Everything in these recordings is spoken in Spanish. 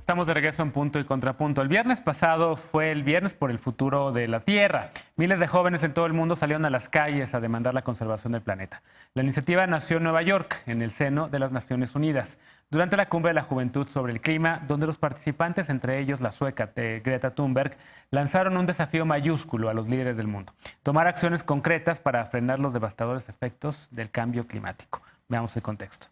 Estamos de regreso en Punto y Contrapunto. El viernes pasado fue el Viernes por el Futuro de la Tierra. Miles de jóvenes en todo el mundo salieron a las calles a demandar la conservación del planeta. La iniciativa nació en Nueva York, en el seno de las Naciones Unidas, durante la Cumbre de la Juventud sobre el Clima, donde los participantes, entre ellos la sueca Greta Thunberg, lanzaron un desafío mayúsculo a los líderes del mundo: tomar acciones concretas para frenar los devastadores efectos del cambio climático. Veamos el contexto.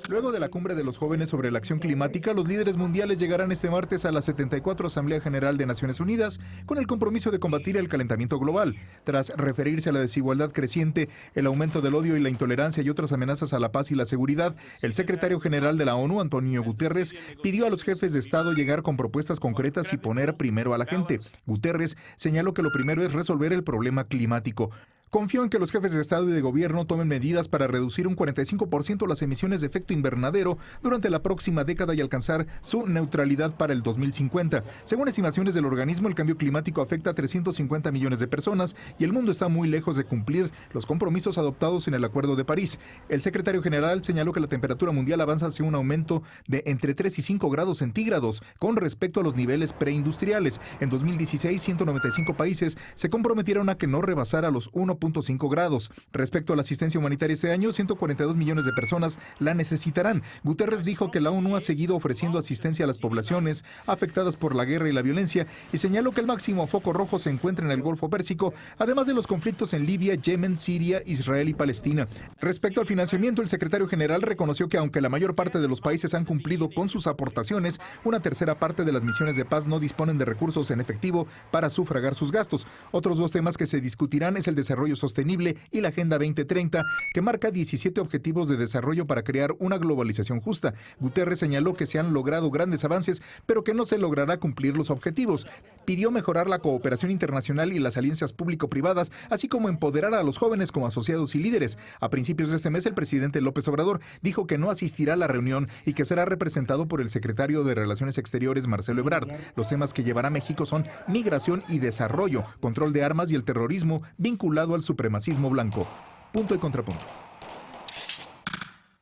Luego de la Cumbre de los Jóvenes sobre la Acción Climática, los líderes mundiales llegarán este martes a la 74 Asamblea General de Naciones Unidas con el compromiso de combatir el calentamiento global. Tras referirse a la desigualdad creciente, el aumento del odio y la intolerancia y otras amenazas a la paz y la seguridad, el secretario general de la ONU, Antonio Guterres, pidió a los jefes de Estado llegar con propuestas concretas y poner primero a la gente. Guterres señaló que lo primero es resolver el problema climático. Confió en que los jefes de Estado y de Gobierno tomen medidas para reducir un 45% las emisiones de efecto invernadero durante la próxima década y alcanzar su neutralidad para el 2050. Según estimaciones del organismo, el cambio climático afecta a 350 millones de personas y el mundo está muy lejos de cumplir los compromisos adoptados en el Acuerdo de París. El secretario general señaló que la temperatura mundial avanza hacia un aumento de entre 3 y 5 grados centígrados con respecto a los niveles preindustriales. En 2016, 195 países se comprometieron a que no rebasara los 1,5 grados. Respecto a la asistencia humanitaria este año, 142 millones de personas la necesitarán. Guterres dijo que la ONU ha seguido ofreciendo asistencia a las poblaciones afectadas por la guerra y la violencia y señaló que el máximo foco rojo se encuentra en el Golfo Pérsico, además de los conflictos en Libia, Yemen, Siria, Israel y Palestina. Respecto al financiamiento, el secretario general reconoció que aunque la mayor parte de los países han cumplido con sus aportaciones, una tercera parte de las misiones de paz no disponen de recursos en efectivo para sufragar sus gastos. Otros dos temas que se discutirán es el desarrollo sostenible y la Agenda 2030, que marca 17 objetivos de desarrollo para crear una globalización justa. Guterres señaló que se han logrado grandes avances, pero que no se logrará cumplir los objetivos. Pidió mejorar la cooperación internacional y las alianzas público-privadas, así como empoderar a los jóvenes como asociados y líderes. A principios de este mes, el presidente López Obrador dijo que no asistirá a la reunión y que será representado por el secretario de Relaciones Exteriores, Marcelo Ebrard. Los temas que llevará México son migración y desarrollo, control de armas y el terrorismo vinculado al supremacismo blanco. Punto y contrapunto.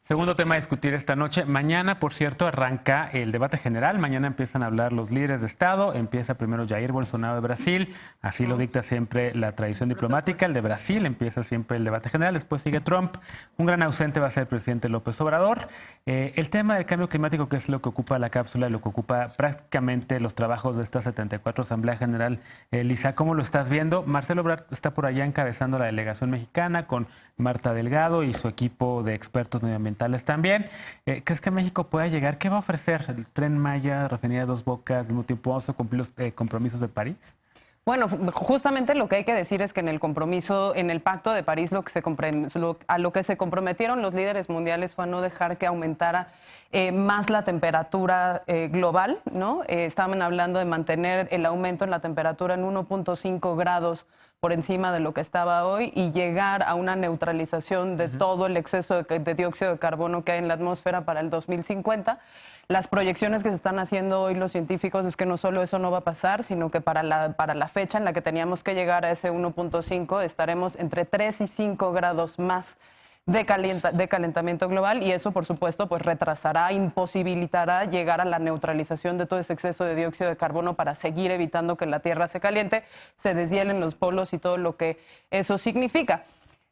Segundo tema a discutir esta noche. Mañana, por cierto, arranca el debate general. Mañana empiezan a hablar los líderes de Estado. Empieza primero Jair Bolsonaro de Brasil. Así lo dicta siempre la tradición diplomática. El de Brasil empieza siempre el debate general. Después sigue Trump. Un gran ausente va a ser el presidente López Obrador. El tema del cambio climático, que es lo que ocupa la cápsula, lo que ocupa prácticamente los trabajos de esta 74 Asamblea General. Lisa, ¿cómo lo estás viendo? Marcelo Ebrard está por allá encabezando la delegación mexicana con Marta Delgado y su equipo de expertos medioambientales también. ¿Crees que México pueda llegar? ¿Qué va a ofrecer? ¿El Tren Maya, refinería de Dos Bocas, al mismo tiempo vamos a cumplir los compromisos de París? Bueno, justamente lo que hay que decir es que en el compromiso, en el Pacto de París, a lo que se comprometieron los líderes mundiales fue a no dejar que aumentara más la temperatura global, ¿no? Estaban hablando de mantener el aumento en la temperatura en 1,5 grados por encima de lo que estaba hoy y llegar a una neutralización de todo el exceso de dióxido de carbono que hay en la atmósfera para el 2050. Las proyecciones que se están haciendo hoy los científicos es que no solo eso no va a pasar, sino que para la fecha en la que teníamos que llegar a ese 1,5 estaremos entre 3 y 5 grados más de calentamiento global, y eso, por supuesto, pues retrasará, imposibilitará llegar a la neutralización de todo ese exceso de dióxido de carbono para seguir evitando que la Tierra se caliente, se deshielen los polos y todo lo que eso significa.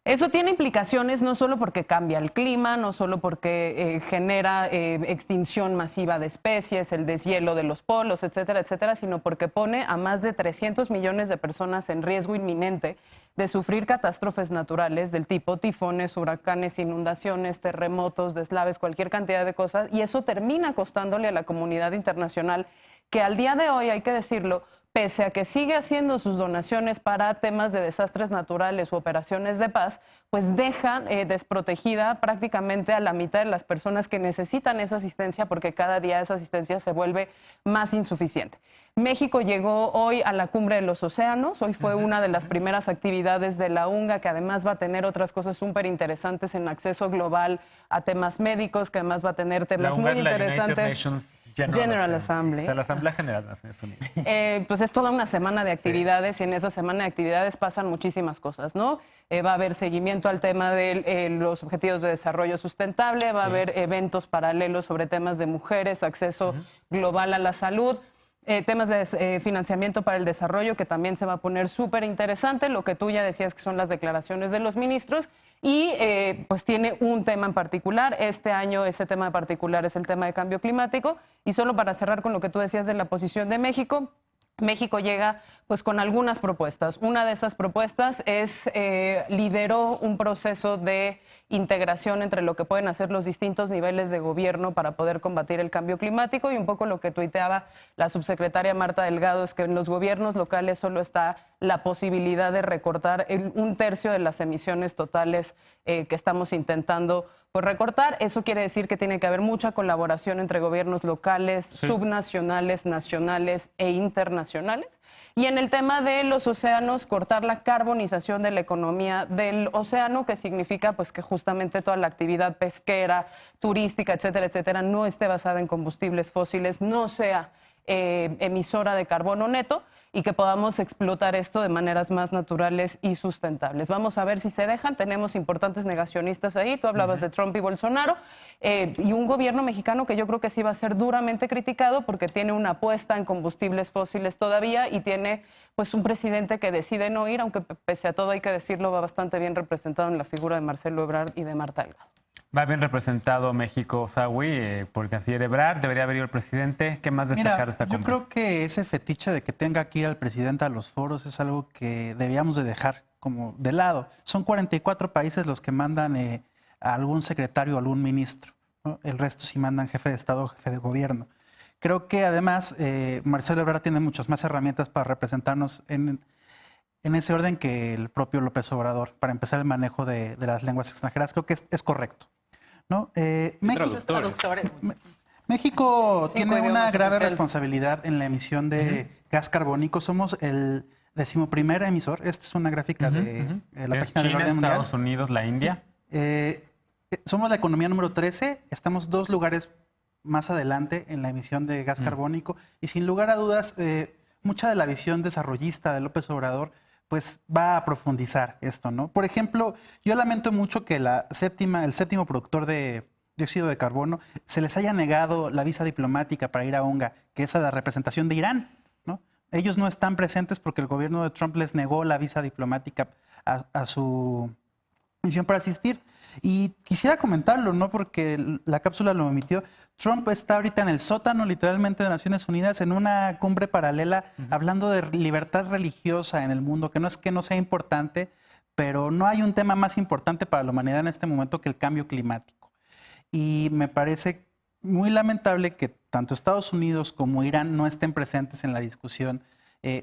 Eso tiene implicaciones no solo porque cambia el clima, no solo porque genera extinción masiva de especies, el deshielo de los polos, etcétera, etcétera, sino porque pone a más de 300 millones de personas en riesgo inminente de sufrir catástrofes naturales del tipo tifones, huracanes, inundaciones, terremotos, deslaves, cualquier cantidad de cosas, y eso termina costándole a la comunidad internacional, que al día de hoy, hay que decirlo, pese a que sigue haciendo sus donaciones para temas de desastres naturales u operaciones de paz, pues deja desprotegida prácticamente a la mitad de las personas que necesitan esa asistencia, porque cada día esa asistencia se vuelve más insuficiente. México llegó hoy a la Cumbre de los Océanos. Hoy fue una de las primeras actividades de la UNGA, que además va a tener otras cosas súper interesantes en acceso global a temas médicos, que además va a tener temas muy interesantes. General Assembly. O sea, la Asamblea General de Naciones Unidas. Pues es toda una semana de actividades y en esa semana de actividades pasan muchísimas cosas, ¿no? Va a haber seguimiento al tema de los objetivos de desarrollo sustentable, va a haber eventos paralelos sobre temas de mujeres, acceso global a la salud, temas de financiamiento para el desarrollo que también se va a poner súper interesante, lo que tú ya decías que son las declaraciones de los ministros. Y pues tiene un tema en particular. Este año ese tema en particular es el tema de cambio climático. Y solo para cerrar con lo que tú decías de la posición de México, México llega pues con algunas propuestas. Una de esas propuestas es lideró un proceso de integración entre lo que pueden hacer los distintos niveles de gobierno para poder combatir el cambio climático, y un poco lo que tuiteaba la subsecretaria Marta Delgado es que en los gobiernos locales solo está la posibilidad de recortar un tercio de las emisiones totales que estamos intentando pues recortar. Eso quiere decir que tiene que haber mucha colaboración entre gobiernos locales, subnacionales, nacionales e internacionales. Y en el tema de los océanos, cortar la carbonización de la economía del océano, que significa pues que justamente toda la actividad pesquera, turística, etcétera, etcétera, no esté basada en combustibles fósiles, no sea emisora de carbono neto, y que podamos explotar esto de maneras más naturales y sustentables. Vamos a ver si se dejan. Tenemos importantes negacionistas ahí. Tú hablabas de Trump y Bolsonaro, y un gobierno mexicano que yo creo que sí va a ser duramente criticado porque tiene una apuesta en combustibles fósiles todavía y tiene pues un presidente que decide no ir, aunque pese a todo hay que decirlo, va bastante bien representado en la figura de Marcelo Ebrard y de Marta Delgado. Va bien representado México, Sawi, por el canciller Ebrard. Debería haber ido el presidente. ¿Qué más destacar de esta cumbre? Yo creo que ese fetiche de que tenga que ir al presidente a los foros es algo que debíamos de dejar como de lado. Son 44 países los que mandan a algún secretario o algún ministro, ¿no? El resto sí mandan jefe de Estado o jefe de gobierno. Creo que además Marcelo Ebrard tiene muchas más herramientas para representarnos en ese orden que el propio López Obrador. Para empezar, el manejo de las lenguas extranjeras creo que es correcto, ¿no? México tiene una grave responsabilidad en la emisión de gas carbónico. Somos el 11º emisor. Esta es una gráfica de la página del Orden Mundial. Estados Unidos, la India. Somos la economía número 13. Estamos 2 lugares más adelante en la emisión de gas carbónico. Y sin lugar a dudas, mucha de la visión desarrollista de López Obrador pues va a profundizar esto, ¿no? Por ejemplo, yo lamento mucho que el séptimo productor de dióxido de carbono se les haya negado la visa diplomática para ir a UNGA, que es a la representación de Irán, ¿no? Ellos no están presentes porque el gobierno de Trump les negó la visa diplomática a su misión para asistir. Y quisiera comentarlo, ¿no? Porque la cápsula lo omitió. Trump está ahorita en el sótano, literalmente, de Naciones Unidas, en una cumbre paralela, hablando de libertad religiosa en el mundo, que no sea importante, pero no hay un tema más importante para la humanidad en este momento que el cambio climático. Y me parece muy lamentable que tanto Estados Unidos como Irán no estén presentes en la discusión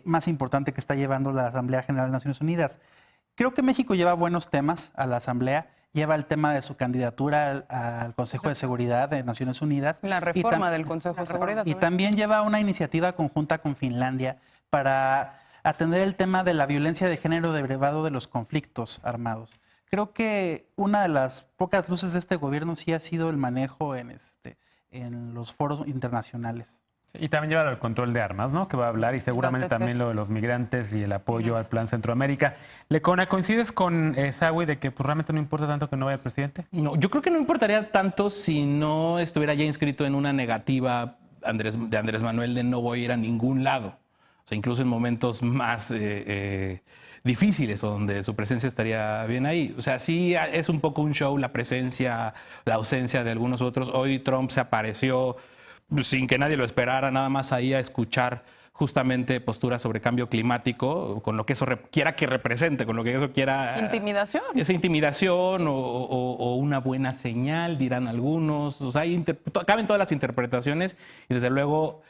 más importante que está llevando la Asamblea General de Naciones Unidas. Creo que México lleva buenos temas a la Asamblea. Lleva el tema de su candidatura al Consejo de Seguridad de Naciones Unidas. La reforma del Consejo de Seguridad. Y también lleva una iniciativa conjunta con Finlandia para atender el tema de la violencia de género derivado de los conflictos armados. Creo que una de las pocas luces de este gobierno sí ha sido el manejo en los foros internacionales. Y también lleva el control de armas, ¿no? Que va a hablar, y seguramente también lo de los migrantes y el apoyo al Plan Centroamérica. Lecona, ¿coincides con Sawi de que pues, realmente no importa tanto que no vaya el presidente? No, yo creo que no importaría tanto si no estuviera ya inscrito en una negativa de Andrés Manuel de no voy a ir a ningún lado. O sea, incluso en momentos más difíciles o donde su presencia estaría bien ahí. O sea, sí es un poco un show la presencia, la ausencia de algunos otros. Hoy Trump se apareció sin que nadie lo esperara, nada más ahí a escuchar justamente posturas sobre cambio climático, con lo que eso quiera que represente, con lo que eso quiera... Intimidación. Esa intimidación o una buena señal, dirán algunos. O sea, caben todas las interpretaciones y desde luego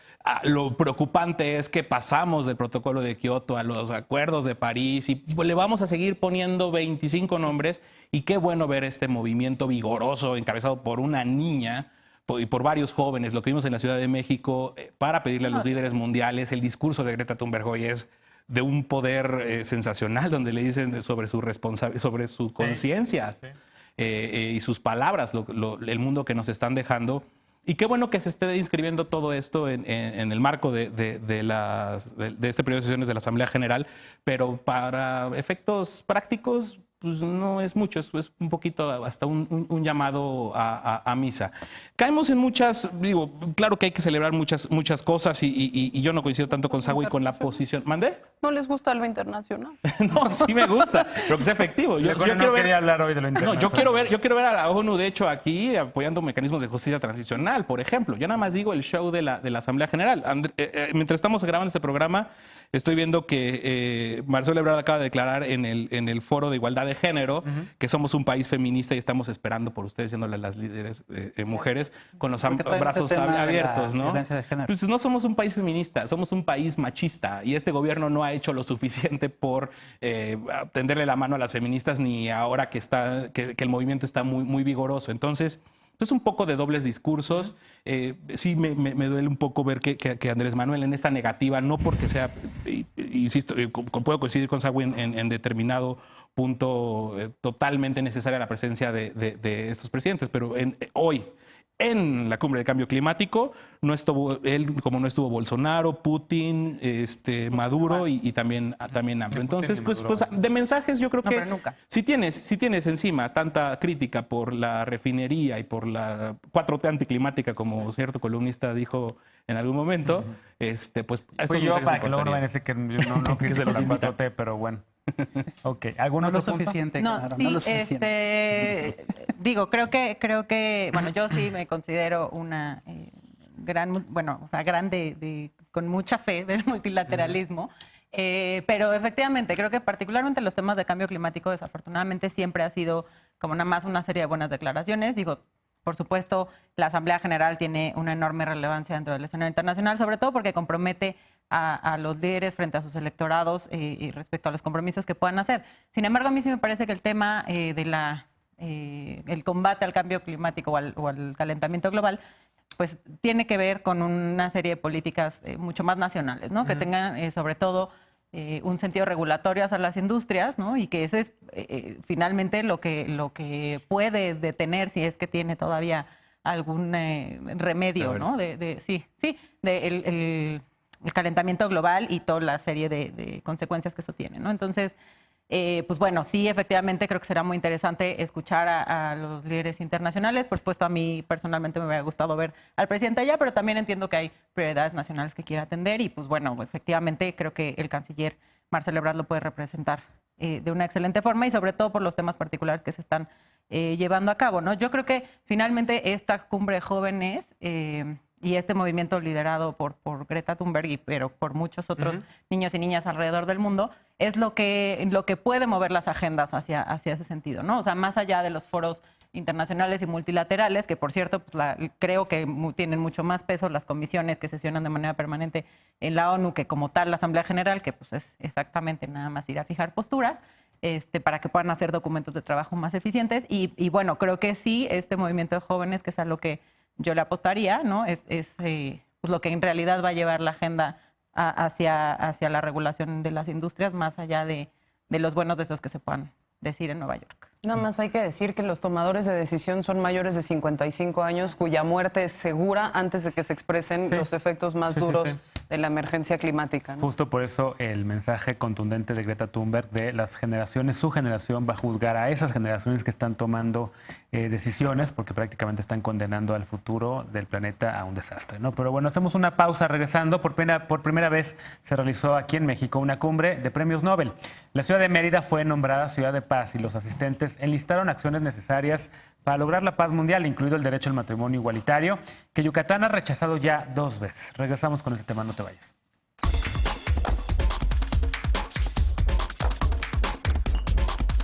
lo preocupante es que pasamos del protocolo de Kioto a los acuerdos de París y le vamos a seguir poniendo 25 nombres, y qué bueno ver este movimiento vigoroso encabezado por una niña y por varios jóvenes, lo que vimos en la Ciudad de México, para pedirle a los líderes mundiales. El discurso de Greta Thunberg hoy es de un poder sensacional, donde le dicen sobre su conciencia y sus palabras, el mundo que nos están dejando. Y qué bueno que se esté inscribiendo todo esto en el marco de este periodo de sesiones de la Asamblea General, pero para efectos prácticos, pues no es mucho, es un poquito hasta un llamado a misa. Caemos en muchas, digo, claro que hay que celebrar muchas cosas y yo no coincido tanto con Sagui con la posición. ¿Mandé? ¿No les gusta lo internacional? No, sí me gusta, pero que sea efectivo. Yo no quería hablar hoy de lo internacional. No, yo quiero ver a la ONU, de hecho, aquí apoyando mecanismos de justicia transicional, por ejemplo. Yo nada más digo el show de la Asamblea General. Mientras estamos grabando este programa, estoy viendo que Marcelo Ebrard acaba de declarar en el Foro de Igualdad de Género que somos un país feminista y estamos esperando por ustedes, siéndole las líderes mujeres, con los brazos abiertos, ¿no? Pues no somos un país feminista, somos un país machista y este gobierno no ha hecho lo suficiente por tenderle la mano a las feministas ni ahora que el movimiento está muy vigoroso. Entonces, es un poco de dobles discursos. Sí me duele un poco ver que Andrés Manuel en esta negativa, no porque sea, insisto, puedo coincidir con Sagui en determinado punto totalmente necesaria la presencia de estos presidentes, pero hoy, en la cumbre de cambio climático, no estuvo él, como no estuvo Bolsonaro, Putin, Maduro y también AMLO. Entonces, pues de mensajes yo creo que si tienes encima tanta crítica por la refinería y por la 4T anticlimática, como cierto columnista dijo en algún momento, pues eso yo para que luego no vayan a decir que no critico la 4T, pero bueno. Ok, ¿algún otro punto? Suficiente, no, claro, sí, no lo suficiente. digo, creo que, bueno, yo sí me considero una grande, con mucha fe del multilateralismo, pero efectivamente creo que particularmente los temas de cambio climático desafortunadamente siempre ha sido como nada más una serie de buenas declaraciones. Digo, por supuesto, la Asamblea General tiene una enorme relevancia dentro del escenario internacional, sobre todo porque compromete a los líderes frente a sus electorados y respecto a los compromisos que puedan hacer. Sin embargo, a mí sí me parece que el tema el combate al cambio climático o al calentamiento global, pues tiene que ver con una serie de políticas mucho más nacionales, ¿no? Que tengan sobre todo un sentido regulatorio hacia las industrias, ¿no? Y que ese es finalmente lo que puede detener, si es que tiene todavía algún remedio, ¿no? El calentamiento global y toda la serie de consecuencias que eso tiene, ¿no? Entonces, pues bueno, sí, efectivamente creo que será muy interesante escuchar a los líderes internacionales. Por supuesto, a mí personalmente me hubiera gustado ver al presidente allá, pero también entiendo que hay prioridades nacionales que quiere atender y pues bueno, efectivamente creo que el canciller Marcelo Ebrard lo puede representar de una excelente forma y sobre todo por los temas particulares que se están llevando a cabo, ¿no? Yo creo que finalmente esta cumbre de jóvenes y este movimiento liderado por Greta Thunberg, pero por muchos otros niños y niñas alrededor del mundo, es lo que puede mover las agendas hacia ese sentido, ¿no? O sea, más allá de los foros internacionales y multilaterales, que por cierto, pues creo que tienen mucho más peso las comisiones que sesionan de manera permanente en la ONU que como tal la Asamblea General, que pues es exactamente nada más ir a fijar posturas, para que puedan hacer documentos de trabajo más eficientes. Y bueno, creo que sí, este movimiento de jóvenes, que es a lo que yo le apostaría, ¿no? Es pues lo que en realidad va a llevar la agenda hacia la regulación de las industrias, más allá de los buenos deseos que se puedan decir en Nueva York. Nada más hay que decir que los tomadores de decisión son mayores de 55 años, cuya muerte es segura antes de que se expresen los efectos más duros de la emergencia climática, ¿no? Justo por eso el mensaje contundente de Greta Thunberg de las generaciones, su generación va a juzgar a esas generaciones que están tomando decisiones porque prácticamente están condenando al futuro del planeta a un desastre, ¿no? Pero bueno, hacemos una pausa. Regresando, por primera vez se realizó aquí en México una cumbre de premios Nobel. La ciudad de Mérida fue nombrada Ciudad de Paz y los asistentes enlistaron acciones necesarias para lograr la paz mundial, incluido el derecho al matrimonio igualitario, que Yucatán ha rechazado ya 2 veces. Regresamos con este tema, no te vayas.